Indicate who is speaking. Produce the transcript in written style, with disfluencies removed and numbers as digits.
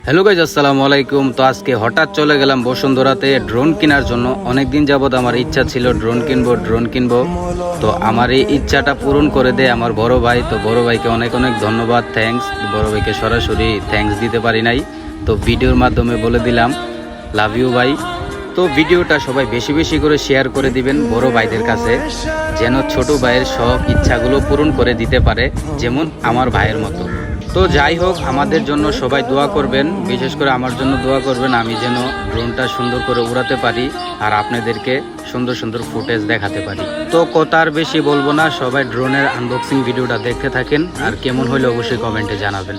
Speaker 1: Hello guys, আসসালামু আলাইকুম। তো আজকে হঠাৎ চলে গেলাম বসুন্ধরাতে ড্রোন কেনার জন্য। অনেক দিন যাবত আমার ইচ্ছা ছিল ড্রোন কিনবো। তো আমার এই ইচ্ছাটা পূরণ করে দেয় আমার বড় ভাই। তো বড় ভাইকে অনেক অনেক ধন্যবাদ, থ্যাঙ্কস। বড় ভাইকে সরাসরি থ্যাঙ্কস দিতে পারি নাই, তো ভিডিওর মাধ্যমে বলে দিলাম লাভ ইউ ভাই। তো ভিডিওটা সবাই বেশি বেশি করে শেয়ার করে দিবেন বড় ভাইদের কাছে, যেন ছোট ভাইয়ের শখ ইচ্ছাগুলো পূরণ করে দিতে পারে, যেমন আমার ভাইয়ের মতো। তো যাই হোক, আমাদের জন্য সবাই দোয়া করবেন, বিশেষ করে আমার জন্য দোয়া করবেন, আমি যেন ড্রোনটা সুন্দর করে উড়াতে পারি আর আপনাদেরকে সুন্দর সুন্দর ফুটেজ দেখাতে পারি। তো কথা আর বেশি বলবো না, সবাই ড্রোনের আনবক্সিং ভিডিওটা দেখতে থাকেন, আর কেমন হলে অবশ্যই কমেন্টে জানাবেন।